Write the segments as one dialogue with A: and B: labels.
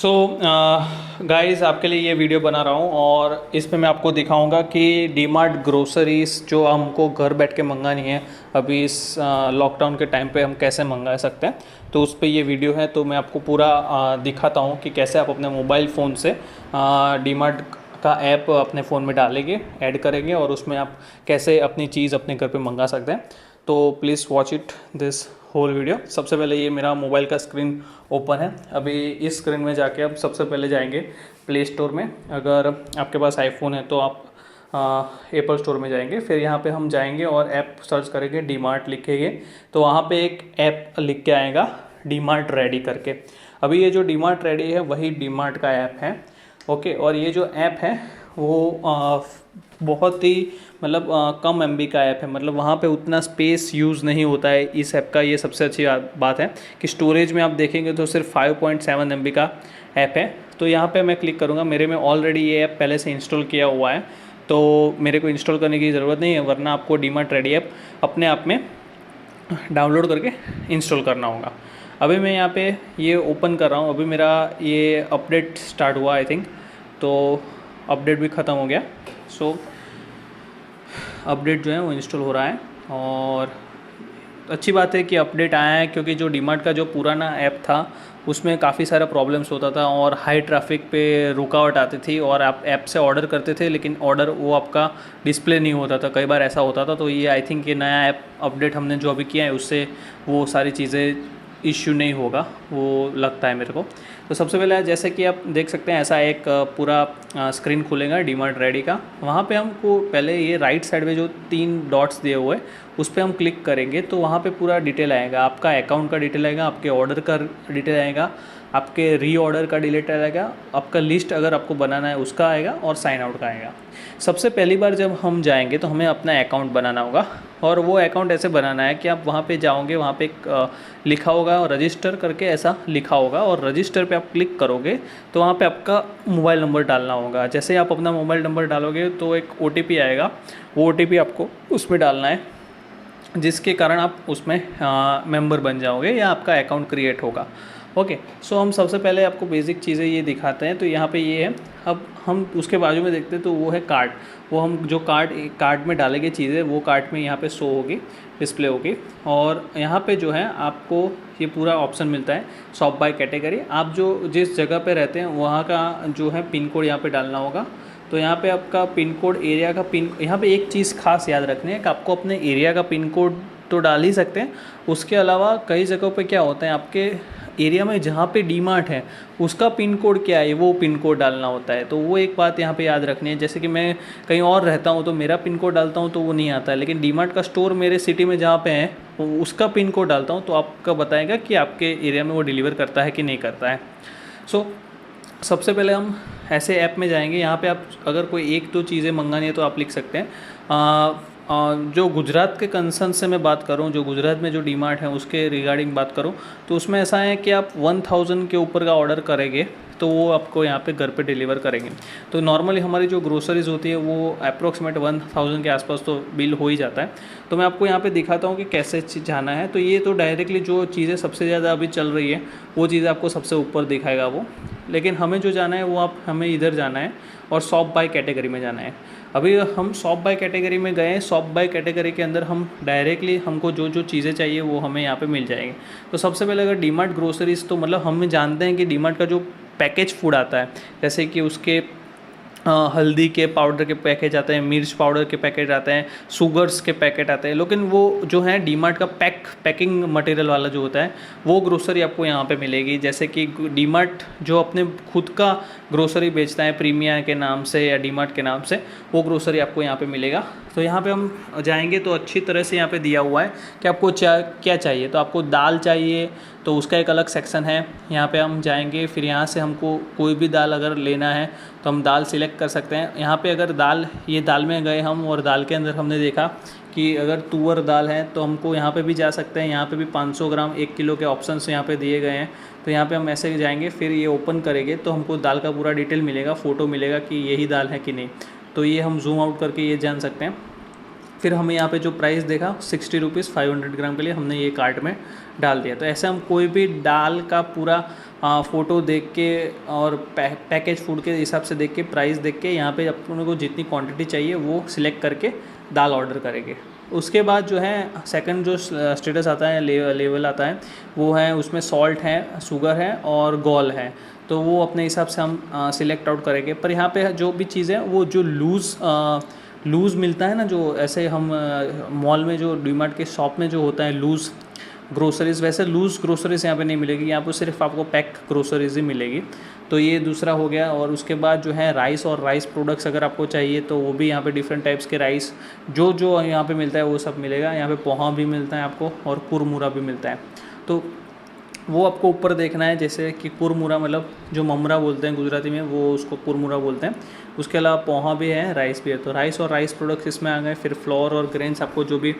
A: So guys आपके लिए ये वीडियो बना रहा हूँ और इसमें मैं आपको दिखाऊंगा कि डीमार्ट ग्रोसरीज जो हमको घर बैठ के मंगानी है अभी इस लॉकडाउन के टाइम पे हम कैसे मंगा सकते हैं। तो उस पर ये वीडियो है, तो मैं आपको पूरा दिखाता हूँ कि कैसे आप अपने मोबाइल फ़ोन से डीमार्ट का ऐप अपने फ़ोन में डालेंगे, ऐड करेंगे और उसमें आप कैसे अपनी चीज़ अपने घर पे मंगा सकते हैं। तो please watch it this whole video. सबसे पहले ये मेरा मोबाइल का स्क्रीन ओपन है। अभी इस स्क्रीन में जाके आप सबसे पहले जाएंगे प्ले स्टोर में। अगर आपके पास आईफोन है तो आप एप्पल स्टोर में जाएंगे, फिर यहाँ पे हम जाएंगे और ऐप सर्च करेंगे, डीमार्ट लिखेंगे तो वहाँ पे एक ऐप लिख के आएगा डीमार्ट रेडी करके। अभी ये जो डीमार्ट रेडी है वही डीमार्ट का ऐप है। ओके, और ये जो ऐप है वो बहुत ही मतलब कम एमबी का ऐप है, मतलब वहाँ पे उतना स्पेस यूज़ नहीं होता है इस ऐप का। ये सबसे अच्छी बात है कि स्टोरेज में आप देखेंगे तो सिर्फ 5.7 एमबी का ऐप है। तो यहाँ पे मैं क्लिक करूँगा, मेरे में ऑलरेडी ये ऐप पहले से इंस्टॉल किया हुआ है तो मेरे को इंस्टॉल करने की ज़रूरत नहीं है, वरना आपको डीमार्ट रेडी ऐप अपने आप में डाउनलोड करके इंस्टॉल करना होगा। अभी मैं यहाँ पे ये ओपन कर रहा हूँ। अभी मेरा ये अपडेट स्टार्ट हुआ आई थिंक, तो अपडेट भी ख़त्म हो गया। सो अपडेट जो है वो इंस्टॉल हो रहा है और अच्छी बात है कि अपडेट आया है, क्योंकि जो डीमार्ट का जो पुराना ऐप था उसमें काफ़ी सारा प्रॉब्लम्स होता था और हाई ट्रैफिक पे रुकावट आती थी और आप ऐप से ऑर्डर करते थे लेकिन ऑर्डर वो आपका डिस्प्ले नहीं होता था, कई बार ऐसा होता था। तो ये आई थिंक ये नया ऐप अपडेट हमने जो अभी किया है उससे वो सारी चीज़ें इश्यू नहीं होगा, वो लगता है मेरे को। तो सबसे पहले जैसे कि आप देख सकते हैं ऐसा एक पूरा स्क्रीन खुलेगा डीमार्ट रेडी का। वहाँ पे हमको पहले ये राइट साइड में जो 3 डॉट्स दिए हुए हैं उस पर हम क्लिक करेंगे तो वहाँ पे पूरा डिटेल आएगा, आपका अकाउंट का डिटेल आएगा, आपके ऑर्डर का डिटेल आएगा, आपके री ऑर्डर का डिटेल आएगा, आपका लिस्ट अगर आपको बनाना है उसका आएगा और साइन आउट का आएगा। सबसे पहली बार जब हम जाएंगे तो हमें अपना अकाउंट बनाना होगा और वो अकाउंट ऐसे बनाना है कि आप वहाँ पे जाओगे, वहाँ पे एक लिखा होगा और रजिस्टर करके ऐसा लिखा होगा और रजिस्टर पे आप क्लिक करोगे तो वहाँ पे आपका मोबाइल नंबर डालना होगा। जैसे आप अपना मोबाइल नंबर डालोगे तो एक OTP आएगा, वो OTP आपको उसमें डालना है जिसके कारण आप उसमें मेंबर बन जाओगे या आपका अकाउंट क्रिएट होगा। ओके, सो हम सबसे पहले आपको बेसिक चीज़ें ये दिखाते हैं। तो यहाँ पे ये है, अब हम उसके बाजू में देखते हैं तो वो है कार्ट। वो हम जो कार्ट में डालेंगे चीज़ें वो कार्ट में यहाँ पे शो होगी, डिस्प्ले होगी। और यहाँ पे जो है आपको ये पूरा ऑप्शन मिलता है शॉप बाय कैटेगरी। आप जो जिस जगह पे रहते हैं वहाँ का जो है पिन कोड यहाँ पे डालना होगा। तो यहाँ पे आपका पिन कोड, एरिया का पिन, यहाँ पे एक चीज़ खास याद रखनी है कि आपको अपने एरिया का पिन कोड तो डाल ही सकते हैं, उसके अलावा कई जगहों पे क्या होता है आपके एरिया में जहाँ पे डीमार्ट है उसका पिन कोड क्या है वो पिन कोड डालना होता है। तो वो एक बात यहाँ पे याद रखनी है। जैसे कि मैं कहीं और रहता हूँ तो मेरा पिन कोड डालता हूँ तो वो नहीं आता है, लेकिन डीमार्ट का स्टोर मेरे सिटी में जहाँ पे है उसका पिन कोड डालता हूँ तो आपका बताएगा कि आपके एरिया में वो डिलीवर करता है कि नहीं करता है। सो सबसे पहले हम ऐसे ऐप में जाएंगे। यहाँ पे आप अगर कोई 1-2 चीज़ें मंगानी है तो आप लिख सकते हैं। जो गुजरात के कंसर्न से मैं बात करूँ, जो गुजरात में जो डीमार्ट है उसके रिगार्डिंग बात करूँ तो उसमें ऐसा है कि आप 1000 के ऊपर का ऑर्डर करेंगे तो वो आपको यहाँ पे घर पे डिलीवर करेंगे। तो नॉर्मली हमारी जो ग्रोसरीज होती है वो अप्रोक्सीमेट 1000 के आसपास तो बिल हो ही जाता है। तो मैं आपको यहाँ पे दिखाता हूँ कि कैसे जाना है। तो ये तो डायरेक्टली जो चीज़ें सबसे ज़्यादा अभी चल रही है वो चीज़ आपको सबसे ऊपर दिखाएगा वो, लेकिन हमें जो जाना है वो हमें इधर जाना है और शॉप बाय कैटेगरी में जाना है। अभी हम शॉप बाय कैटेगरी में गए। शॉप बाय कैटेगरी के अंदर हम डायरेक्टली हमको जो जो चीज़ें चाहिए वो हमें यहाँ पे मिल जाएंगी। तो सबसे पहले अगर डीमार्ट ग्रोसरीज, तो मतलब हम जानते हैं कि डीमार्ट का जो पैकेज फूड आता है, जैसे कि उसके हल्दी के पाउडर के पैकेज आते हैं, मिर्च पाउडर के पैकेट आते हैं, शुगर्स के पैकेट आते हैं, लेकिन वो जो है डीमार्ट का पैकिंग मटेरियल वाला जो होता है वो ग्रोसरी आपको यहाँ पे मिलेगी। जैसे कि डीमार्ट जो अपने खुद का ग्रोसरी बेचता है प्रीमिया के नाम से या डीमार्ट के नाम से, वो ग्रोसरी आपको यहाँ पे मिलेगा। तो यहाँ पे हम जाएंगे तो अच्छी तरह से यहाँ पे दिया हुआ है कि आपको क्या चाहिए। तो आपको दाल चाहिए तो उसका एक अलग सेक्शन है, यहाँ पे हम जाएंगे। फिर यहाँ से हमको कोई भी दाल अगर लेना है तो हम दाल सिलेक्ट कर सकते हैं। यहाँ पे अगर ये दाल में गए हम और दाल के अंदर हमने देखा कि अगर तुअर दाल है तो हमको यहाँ पे भी जा सकते हैं। यहाँ पे भी 500 ग्राम 1 किलो के ऑप्शंस यहाँ पे दिए गए हैं। तो यहाँ पे हम ऐसे जाएंगे, फिर ये ओपन करेंगे तो हमको दाल का पूरा डिटेल मिलेगा, फ़ोटो मिलेगा कि यही दाल है कि नहीं। तो ये हम जूम आउट करके ये जान सकते हैं। फिर हमें यहाँ पे जो प्राइस देखा 60 रुपीज़ 500 ग्राम के लिए, हमने ये कार्ट में डाल दिया। तो ऐसे हम कोई भी दाल का पूरा फ़ोटो देख के और पैकेज फूड के हिसाब से देख के, प्राइस देख के, यहाँ पे अपने को जितनी क्वांटिटी चाहिए वो सिलेक्ट करके दाल ऑर्डर करेंगे। उसके बाद जो है सेकंड जो स्टेटस आता है, लेवल आता है, वो है उसमें सॉल्ट है, शुगर है और गॉल है। तो वो अपने हिसाब से हम सिलेक्ट आउट करेंगे। पर यहाँ पे जो भी चीज़ है वो जो लूज़ मिलता है ना, जो ऐसे हम मॉल में जो डीमार्ट के शॉप में जो होता है लूज़ ग्रोसरीज़, वैसे लूज़ ग्रोसरीज़ यहाँ पे नहीं मिलेगी। यहाँ पे सिर्फ आपको पैक ग्रोसरीज़ ही मिलेगी। तो ये दूसरा हो गया। और उसके बाद जो है राइस और राइस प्रोडक्ट्स अगर आपको चाहिए तो वो भी यहाँ पे डिफरेंट टाइप्स के राइस जो यहाँ पे मिलता है वो सब मिलेगा। यहाँ पे पोहा भी मिलता है आपको और कुरमुरा भी मिलता है। तो वो आपको ऊपर देखना है, जैसे कि कुरमुरा मतलब जो ममरा बोलते हैं गुजराती में, वो उसको कुरमुरा बोलते हैं। उसके अलावा पोहा भी है, राइस भी है। तो राइस और राइस प्रोडक्ट्स इसमें आ गए। फिर फ्लोर और ग्रेन्स आपको जो भी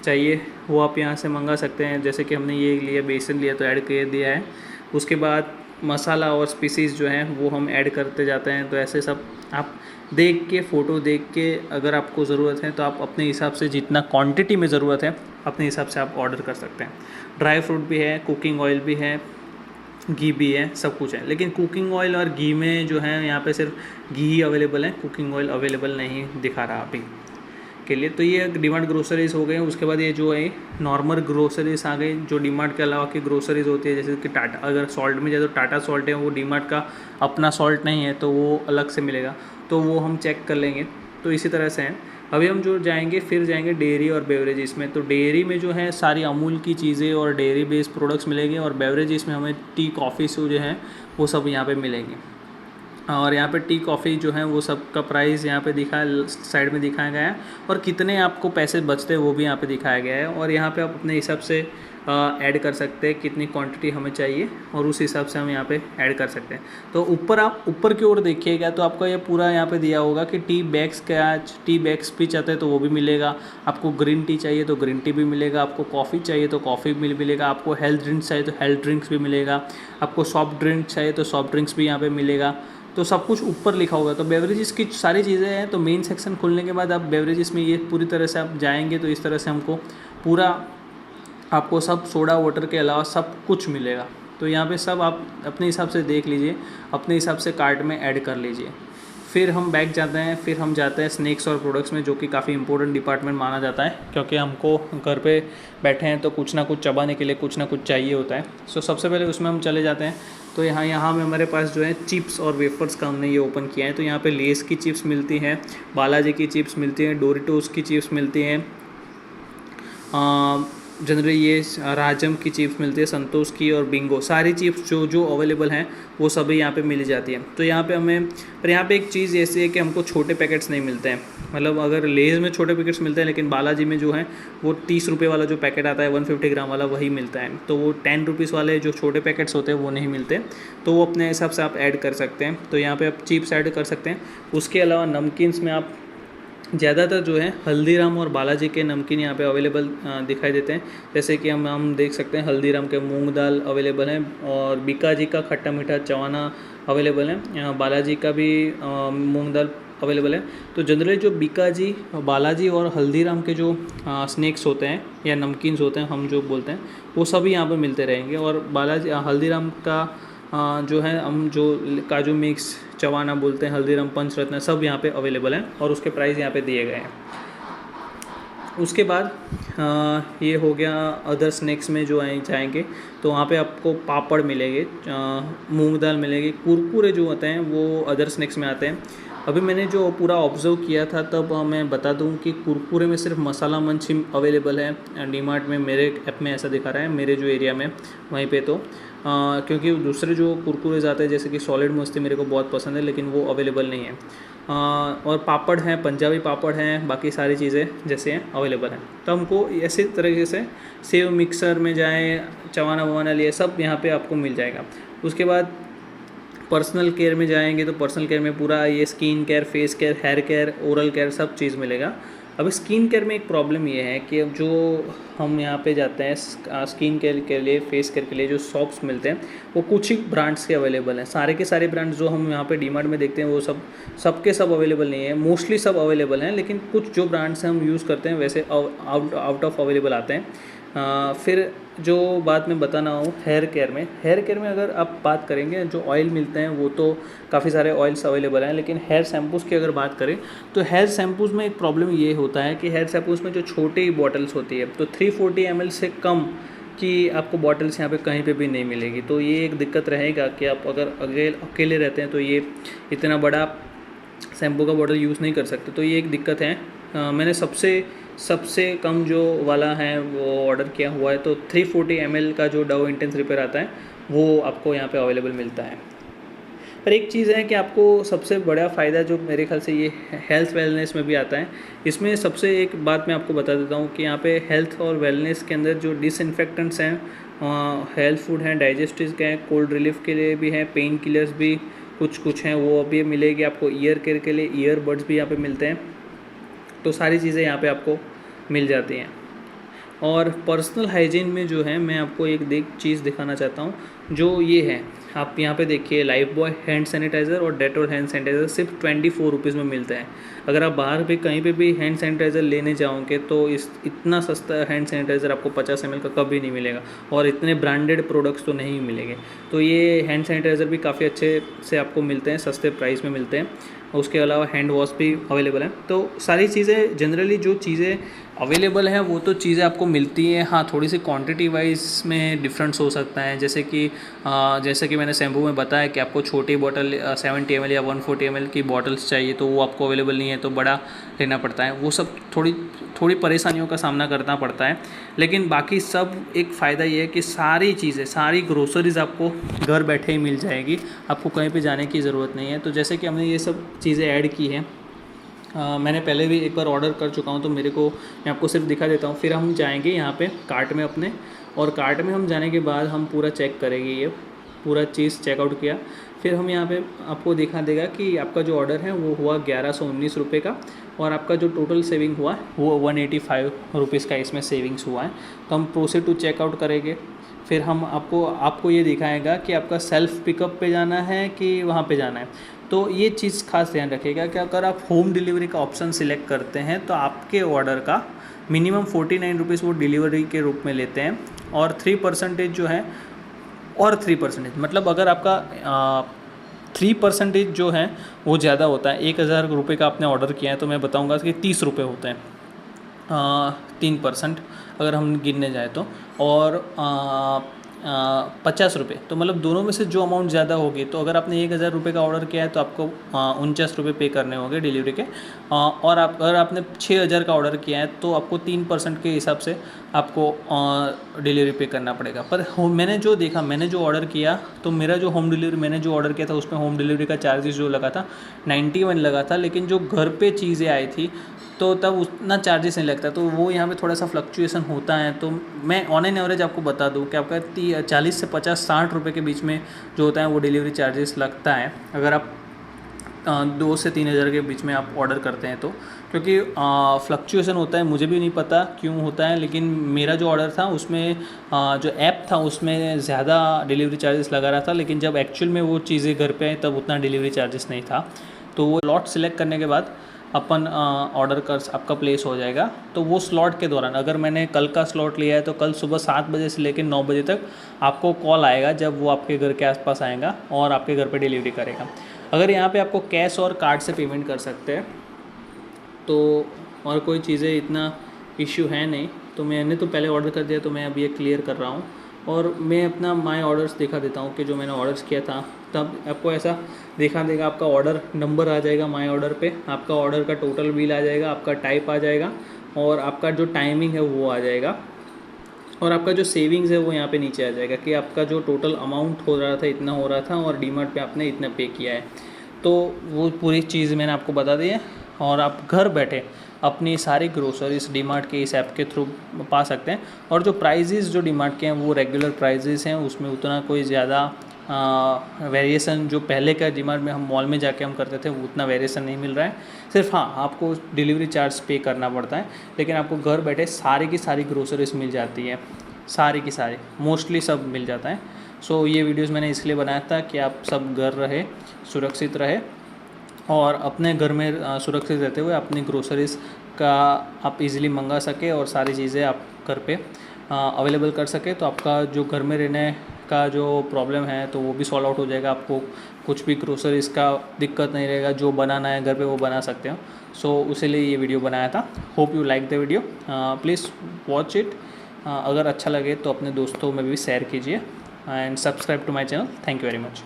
A: चाहिए वो आप यहाँ से मंगा सकते हैं। जैसे कि हमने ये लिया, बेसन लिया तो ऐड कर दिया है। उसके बाद मसाला और स्पीसीज़ जो हैं वो हम ऐड करते जाते हैं। तो ऐसे सब आप देख के, फ़ोटो देख के, अगर आपको ज़रूरत है तो आप अपने हिसाब से जितना क्वांटिटी में ज़रूरत है अपने हिसाब से आप ऑर्डर कर सकते हैं। ड्राई फ्रूट भी है, कुकिंग ऑयल भी है, घी भी है, सब कुछ है। लेकिन कुकिंग ऑयल और घी में जो है यहाँ पे सिर्फ घी ही अवेलेबल है, कुकिंग ऑयल अवेलेबल नहीं दिखा रहा अभी के लिए। तो ये डीमार्ट ग्रोसरीज़ हो गए। उसके बाद ये जो है नॉर्मल ग्रोसरीज़ आ गई, जो डीमार्ट के अलावा की ग्रोसरीज़ होती है। जैसे कि टाटा, अगर सॉल्ट में जाए तो टाटा सॉल्ट है, वो डीमार्ट का अपना सॉल्ट नहीं है तो वो अलग से मिलेगा, तो वो हम चेक कर लेंगे। तो इसी तरह से हैं। अभी हम जो जाएंगे, फिर जाएंगे डेयरी और बेवरेजेस में। तो डेयरी में जो है सारी अमूल की चीज़ें और डेयरी बेस्ड प्रोडक्ट्स मिलेंगे। और बेवरेजेस में हमें टी, कॉफ़ी जो है वो सब यहाँ पे मिलेंगे। और यहाँ पे टी, कॉफ़ी जो है वो सब का प्राइस यहाँ पे साइड में दिखाया गया है। और कितने आपको पैसे बचते हैं वो भी यहाँ पे दिखाया गया है। और यहाँ पे आप अपने हिसाब से ऐड कर सकते हैं कितनी क्वांटिटी हमें चाहिए, और उस हिसाब से हम यहाँ पे ऐड कर सकते हैं। तो ऊपर आप ऊपर की ओर देखिएगा तो आपको ये पूरा यहाँ पे दिया होगा कि टी बैग्स भी चाहते हैं तो वो भी मिलेगा। आपको ग्रीन टी चाहिए तो ग्रीन टी भी मिलेगा। आपको कॉफ़ी चाहिए तो कॉफ़ी भी मिलेगा। आपको हेल्थ ड्रिंक्स चाहिए तो हेल्थ ड्रिंक्स भी मिलेगा। आपको सॉफ्ट ड्रिंक्स चाहिए तो सॉफ्ट ड्रिंक्स भी यहाँ पर मिलेगा। तो सब कुछ ऊपर लिखा होगा। तो बेवरेजेस की सारी चीज़ें हैं। तो मेन सेक्शन खुलने के बाद आप बेवरेजेस में ये पूरी तरह से आप जाएंगे तो इस तरह से हमको पूरा आपको सब सोडा वाटर के अलावा सब कुछ मिलेगा। तो यहाँ पे सब आप अपने हिसाब से देख लीजिए, अपने हिसाब से कार्ट में ऐड कर लीजिए। फिर हम बैक जाते हैं, फिर हम जाते हैं स्नैक्स और प्रोडक्ट्स में, जो कि काफ़ी इंपॉर्टेंट डिपार्टमेंट माना जाता है, क्योंकि हमको घर पे बैठे हैं तो कुछ ना कुछ चबाने के लिए कुछ ना कुछ चाहिए होता है। सो सबसे पहले उसमें हम चले जाते हैं। तो यहाँ में हमारे पास जो है चिप्स और वेफर्स का हमने ये ओपन किया है। तो यहाँ पे लेस की चिप्स मिलती हैं, बालाजी की चिप्स मिलती हैं, डोरिटोस की चिप्स मिलती हैं, जनरली ये राजम की चिप्स मिलती है, संतोष की और बिंगो, सारी चिप्स जो अवेलेबल हैं वो सभी यहाँ पे मिल जाती है। तो यहाँ पे हमें, पर यहाँ पे एक चीज़ ऐसी है कि हमको छोटे पैकेट्स नहीं मिलते हैं। मतलब अगर लेज़ में छोटे पैकेट्स मिलते हैं, लेकिन बालाजी में जो है वो 30 रुपये वाला जो पैकेट आता है 150 ग्राम वाला वही मिलता है। तो वो 10 रुपीज़ वाले जो छोटे पैकेट्स होते हैं वो नहीं मिलते। तो वो अपने हिसाब से आप ऐड कर सकते हैं। तो यहाँ पर आप चिप्स ऐड कर सकते हैं। उसके अलावा नमकीन्स में आप ज़्यादातर जो है हल्दीराम और बालाजी के नमकीन यहाँ पे अवेलेबल दिखाई देते हैं। जैसे कि हम देख सकते हैं हल्दीराम के मूंग दाल अवेलेबल है, और बीकाजी का खट्टा मीठा चवाना अवेलेबल है। बालाजी का भी मूंग दाल अवेलेबल है। तो जनरली जो बीकाजी, बालाजी और हल्दीराम के जो स्नैक्स होते हैं या नमकीन्स होते हैं हम जो बोलते हैं, वो सभी यहाँ पर मिलते रहेंगे। और बालाजी हल्दीराम का जो है हम जो काजू मिक्स चवाना बोलते हैं, हल्दीराम पंचरत्न, सब यहाँ पे अवेलेबल हैं और उसके प्राइस यहाँ पे दिए गए हैं। उसके बाद ये हो गया अदर स्नैक्स में जो जाएंगे तो वहाँ पे आपको पापड़ मिलेंगे, मूंग दाल मिलेगी, कुरकुरे जो होते हैं वो अदर स्नैक्स में आते हैं। अभी मैंने जो पूरा ऑब्जर्व किया था तब मैं बता दूं कि कुरकुरे में सिर्फ मसाला मंच ही अवेलेबल है डीमार्ट में। मेरे ऐप में ऐसा दिखा रहा है, मेरे जो एरिया में वहीं पे। तो क्योंकि दूसरे जो कुरकुरे आते हैं जैसे कि सॉलिड मस्ती मेरे को बहुत पसंद है, लेकिन वो अवेलेबल नहीं है। और पापड़ हैं, पंजाबी पापड़ हैं, बाकी सारी चीज़ें जैसे हैं अवेलेबल हैं। तो हमको ऐसे तरीके से सेव मिक्सर में जाएँ, चवाना ववाना लिए सब यहाँ पे आपको मिल जाएगा। उसके बाद पर्सनल केयर में जाएंगे तो पर्सनल केयर में पूरा ये skin care, face care, hair care, oral care सब चीज़ मिलेगा। अब स्किन केयर में एक प्रॉब्लम ये है कि अब जो हम यहाँ पे जाते हैं स्किन केयर के लिए, फेस केयर के लिए जो शॉप्स मिलते हैं वो कुछ ही ब्रांड्स के अवेलेबल हैं। सारे के सारे ब्रांड्स जो हम यहाँ पे डीमार्ट में देखते हैं वो सबके सब अवेलेबल नहीं है, मोस्टली सब अवेलेबल हैं, लेकिन कुछ जो ब्रांड्स हैं हम यूज़ करते हैं वैसे आउट ऑफ अवेलेबल आते हैं। फिर जो बात मैं बताना हूँ हेयर केयर में अगर आप बात करेंगे जो ऑयल मिलते हैं वो तो काफ़ी सारे ऑयल्स अवेलेबल हैं, लेकिन हेयर शैम्पूज़ की अगर बात करें तो हेयर शैम्पूज़ में एक प्रॉब्लम ये होता है कि हेयर शैम्पूज़ में जो छोटी बॉटल्स होती है तो 340 ml से कम की आपको बॉटल्स यहाँ पे कहीं पे भी नहीं मिलेगी। तो ये एक दिक्कत रहेगा कि आप अगर अकेले रहते हैं तो ये इतना बड़ा शैम्पू का बॉटल यूज़ नहीं कर सकते, तो ये एक दिक्कत है। मैंने सबसे कम जो वाला है वो ऑर्डर किया हुआ है, तो 340 ml का जो डव इंटेंस रिपेयर आता है वो आपको यहाँ पे अवेलेबल मिलता है। पर एक चीज़ है कि आपको सबसे बड़ा फ़ायदा जो मेरे ख्याल से ये हेल्थ वेलनेस में भी आता है। इसमें सबसे एक बात मैं आपको बता देता हूँ कि यहाँ पे हेल्थ और वेलनेस के अंदर जो डिसइंफेक्टेंट्स हैं, हेल्थ फूड हैं, डाइजेस्टिव के हैं, कोल्ड रिलीफ के लिए भी हैं, पेन किलर्स भी कुछ हैं वो अभी मिलेगी आपको। ईयर केयर के लिए ईयरबड्स भी यहाँ पे मिलते हैं। तो सारी चीज़ें यहाँ पे आपको मिल जाती हैं। और पर्सनल हाइजीन में जो है मैं आपको एक चीज़ दिखाना चाहता हूँ, जो ये है आप यहाँ पे देखिए, लाइफ बॉय हैंड सैनिटाइज़र और डेटॉल हैंड सैनिटाइज़र सिर्फ 24 रुपीज़ में मिलता है। अगर आप बाहर भी कहीं पे भी हैंड सैनिटाइज़र लेने जाओगे तो इतना सस्ता हैंड सैनिटाइज़र आपको 50 ml का कभी नहीं मिलेगा, और इतने ब्रांडेड प्रोडक्ट्स तो नहीं मिलेंगे। तो ये हैंड सैनिटाइज़र भी काफ़ी अच्छे से आपको मिलते हैं, सस्ते प्राइस में मिलते हैं। उसके अलावा हैंड वॉश भी अवेलेबल है। तो सारी चीज़ें जनरली जो चीज़ें अवेलेबल हैं वो तो चीज़ें आपको मिलती हैं। हाँ, थोड़ी सी क्वांटिटी वाइज में डिफरेंस हो सकता है, जैसे कि मैंने शैम्पू में बताया कि आपको छोटी बॉटल 70 ml या 140 ml की बॉटल्स चाहिए तो वो आपको अवेलेबल नहीं है, तो बड़ा लेना पड़ता है। वो सब थोड़ी परेशानियों का सामना करना पड़ता है, लेकिन बाकी सब एक फ़ायदा ये है कि सारी ग्रोसरीज़ आपको घर बैठे ही मिल जाएगी, आपको कहीं पे जाने की ज़रूरत नहीं है। तो जैसे कि हमने ये सब चीज़ें ऐड की हैं, मैंने पहले भी एक बार ऑर्डर कर चुका हूँ, तो मैं आपको सिर्फ दिखा देता हूँ। फिर हम जाएंगे यहाँ पे कार्ट में अपने, और कार्ट में हम जाने के बाद हम पूरा चेक करेंगे, ये पूरा चीज़ चेकआउट किया, फिर हम यहाँ पे आपको दिखा देगा कि आपका जो ऑर्डर है वो हुआ 1119 रुपये का, और आपका जो टोटल सेविंग हुआ वो 185 रुपीज़ का इसमें सेविंग्स हुआ है। तो हम प्रोसीड टू चेकआउट करेंगे, फिर हम आपको ये दिखाएगा कि आपका सेल्फ पिकअप पे जाना है कि वहाँ पे जाना है। तो ये चीज़ खास ध्यान रखिएगा कि अगर आप होम डिलीवरी का ऑप्शन सिलेक्ट करते हैं तो आपके ऑर्डर का मिनिमम 49 रुपीज़ वो डिलीवरी के रूप में लेते हैं, और 3% जो है, और 3% मतलब अगर आपका 3% जो है वो ज़्यादा होता है। 1000 रुपये का आपने ऑर्डर किया है तो मैं बताऊंगा कि 30 रुपये होते हैं, 3% अगर हम गिनने जाए तो, और 50 रुपये, तो मतलब दोनों में से जो अमाउंट ज़्यादा होगी, तो अगर आपने 1000 रुपये का ऑर्डर किया है तो आपको 49 रुपये पे करने होंगे डिलीवरी के, और अगर आपने 6000 का ऑर्डर किया है तो आपको 3% के हिसाब से आपको डिलीवरी पे करना पड़ेगा। पर मैंने जो ऑर्डर किया, तो मेरा जो होम डिलीवरी मैंने जो ऑर्डर किया था उसमें होम डिलीवरी का चार्जेस जो लगा था 91 लगा था, लेकिन जो घर पे चीज़ें आई थी तो तब उतना चार्जेस नहीं लगता, तो वो यहाँ पे थोड़ा सा फ्लक्चुएसन होता है। तो मैं ऑन एन एवरेज आपको बता दूँ कि आपका 40 से 50-60 रुपये के बीच में जो होता है वो डिलीवरी चार्जेस लगता है, अगर आप 2 से 3000 के बीच में आप ऑर्डर करते हैं तो, क्योंकि फ्लक्चुएसन होता है, मुझे भी नहीं पता क्यों होता है, लेकिन मेरा जो ऑर्डर था उसमें जो ऐप था उसमें ज़्यादा डिलीवरी चार्जेस लगा रहा था, लेकिन जब एक्चुअल में वो चीज़ें घर पे आई तब उतना डिलीवरी चार्जेस नहीं था। तो वो स्लॉट सिलेक्ट करने के बाद अपन ऑर्डर आपका प्लेस हो जाएगा। तो वो स्लॉट के दौरान, अगर मैंने कल का स्लॉट लिया है तो कल सुबह 7 बजे से लेकर 9 बजे तक आपको कॉल आएगा, जब वो आपके घर के आसपास आएगा और आपके घर पे डिलीवरी करेगा। अगर यहाँ पे आपको कैश और कार्ड से पेमेंट कर सकते हैं तो, और कोई चीज़ें इतना इश्यू है नहीं, तो मैंने तो पहले ऑर्डर कर दिया, तो मैं अभी ये क्लियर कर रहा हूँ। और मैं अपना माय ऑर्डर्स दिखा देता हूँ कि जो मैंने ऑर्डर्स किया था, तब आपको ऐसा दिखा देगा, आपका ऑर्डर नंबर आ जाएगा माय ऑर्डर पे, आपका ऑर्डर का टोटल बिल आ जाएगा, आपका टाइप आ जाएगा, और आपका जो टाइमिंग है वो आ जाएगा, और आपका जो सेविंग्स है वो यहाँ पे नीचे आ जाएगा कि आपका जो टोटल अमाउंट हो रहा था इतना हो रहा था, और डीमार्ट पे आपने इतना पे किया है। तो वो पूरी चीज़ मैंने आपको बता दी है, और आप घर बैठे अपनी सारी ग्रोसरीज डीमार्ट के इस ऐप के थ्रू पा सकते हैं। और जो प्राइजेज़ जो डीमार्ट के हैं वो रेगुलर प्राइजेज़ हैं, उसमें उतना कोई ज़्यादा वेरिएशन जो पहले का डीमार्ट में हम मॉल में जाके हम करते थे वो उतना वेरिएशन नहीं मिल रहा है। सिर्फ हाँ, आपको डिलीवरी चार्ज पे करना पड़ता है, लेकिन आपको घर बैठे सारी की सारी ग्रोसरीज मिल जाती है, सारी की सारी, मोस्टली सब मिल जाता है। सो ये वीडियोस मैंने इसलिए बनाया था कि आप सब घर रहे, सुरक्षित रहे और अपने घर में सुरक्षित रहते हुए अपनी ग्रोसरीज़ का आप इजीली मंगा सके और सारी चीज़ें आप घर पे अवेलेबल कर सके। तो आपका जो घर में रहने का जो प्रॉब्लम है तो वो भी सॉल्व आउट हो जाएगा। आपको कुछ भी ग्रोसरीज़ का दिक्कत नहीं रहेगा, जो बनाना है घर पे वो बना सकते हो। सो उसीलिए ये वीडियो बनाया था। Hope you like the video, please watch it. अगर अच्छा लगे तो अपने दोस्तों में भी शेयर कीजिए and subscribe to my channel. Thank you very much.